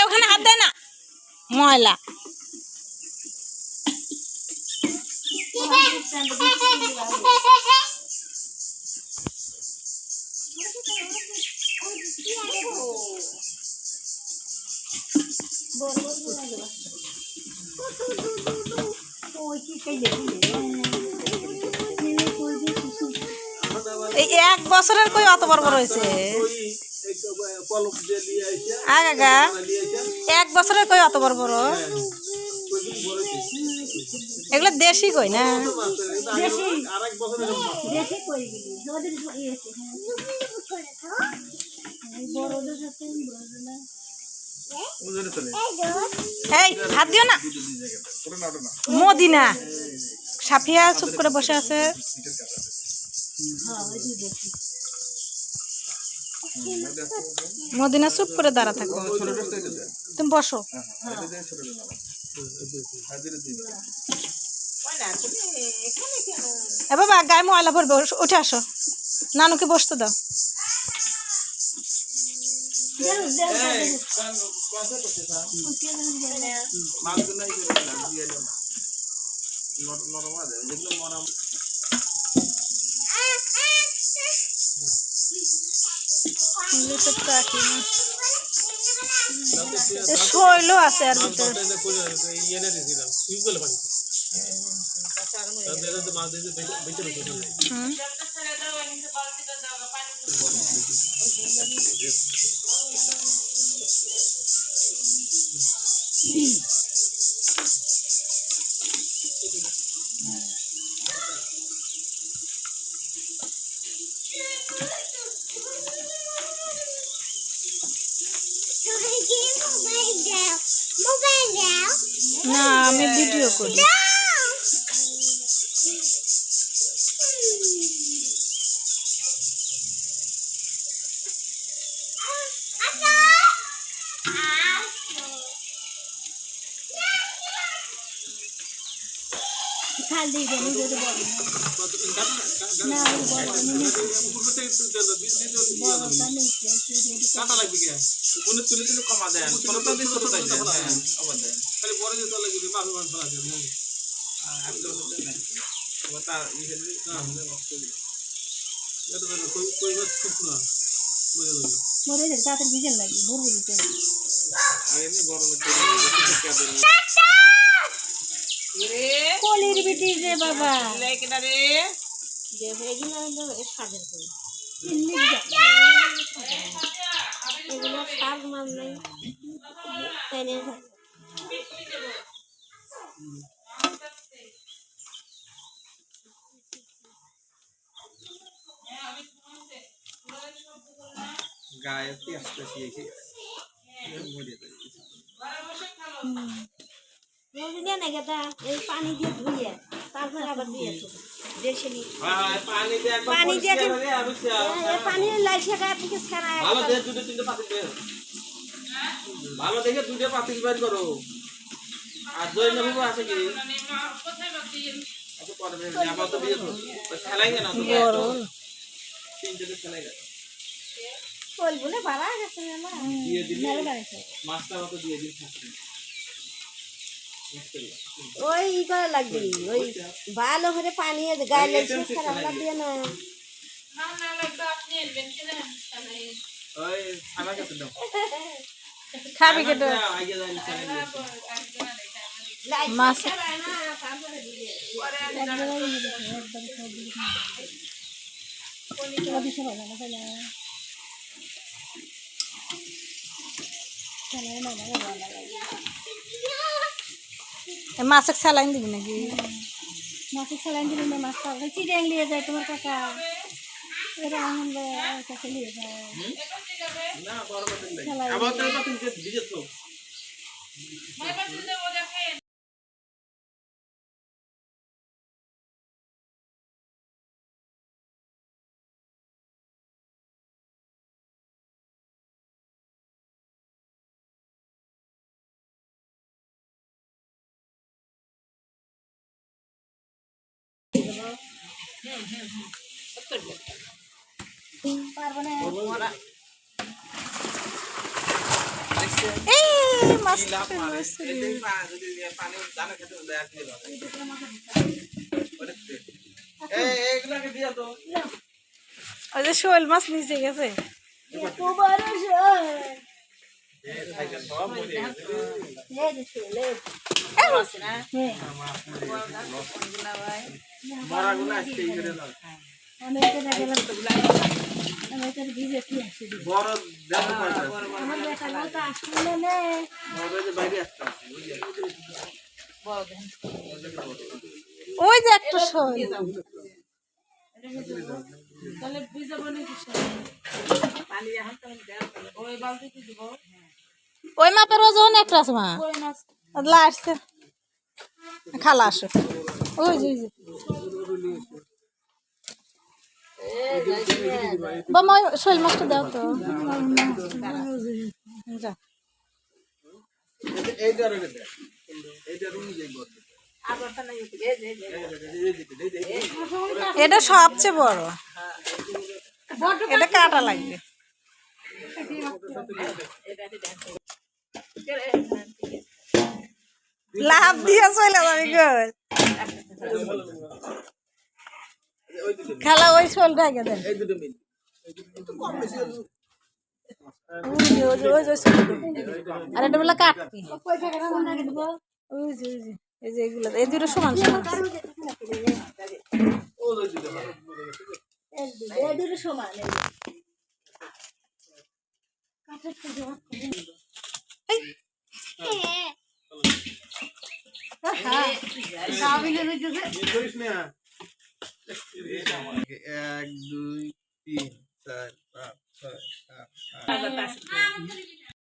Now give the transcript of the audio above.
ওখানে হাত দেয় না ময়লা। এই 1 বছরের কই অত বড় বড় হয়েছে? আগা 1 বছরের কই অত বড় বড়? এগুলো দেশি কই না? এই হাত দিও না। মদিনা সাফিয়া চুপ করে বসে আছে। মদিনা চুপ করে দাঁড়া থাকো, তুমি বসো। এ বাবা গায়ে ময়লা ভরবে, উঠে আসো, নানুকে বসতে দাও। শৈল আছে আর ভিতরে। না আমি ভিডিও করি। কলির বিটি যে বাবা গায়ে আস্তে পানি দিয়ে ধুয়ে তারপরে আবার দিয়ে ভালো দেখে 2টা পাতিল বের করো। আর জয় না বাবু আছে কি? আচ্ছা পরে আবার তো দিয়ে দাও। খেলাই না তো। 3টা খেলাই গেল। কল বলে বাড়া গেছে না। দিয়ে দিবি। মাছটা মতো দিয়ে দিবি। ওই ই করা লাগবে, ওই ভালো করে পানি গায়ে লাগছে খারাপ লাগবে না। না লাগবে আপনি এলবেন কেন খালাই ওই খানা খেতে দাও। খাবি কেন? আগে যাই মাছ মাছের স্যালাইন দিবি নাকি? মাছের স্যালাইন দিবি না? মাছ খাওয়া চিড়িয়াং নিয়ে যায় তোমার কাকা, এরা কাছে নিয়ে যায় না বড় কথা নাই। আবার তো পাতিল দিয়ে দিছো। ভাই পাতিল দেবো দেখেন। পারবো না এই মাছ কি লাভ মারে এই যদি পানি দানা খেতে হলে আর কি হবে এইগুলাকে দিয়া তো ওই যে শোল মাছ নিচে গেছে এত বড় শোল এই সাইকেল সব মরে গেছে এই যে শোল এই মাছ না মরাগুলো আজকে এই করে দাও আমি এটা গেলাম আমি এটা ভিজে কি আসি বড় দেখো কয়টা আমার বেটা লোক আসলে না বড় যে বাইরে আসছে ওই যে একটা শোল তাহলে ভিজাবো না কি পানি এখন তো ওই বালতিতে দিব ওই মাপের ওজন একটা আছে মা ওই মাছ আদলা আসছে খালা আসো ওই যে বাবা শোল মাছটা দাও তো যা এইটা রেখে দে এইটা রুই যাই বড় আবার তো নাই এটা সবচেয়ে বড় এটা কাটা লাগবে লাভ দিয়ে চলে যাবে গো খেলা ওই শোলটা আগে দেন এই দুটো মিল আর এটা বলে কাটবি ওই যে এই যে এগুলো এই দুটো সমান সমান ও দুই দুটো এই দুটো সমান করিস না 1 2 3 4 5 6 7 8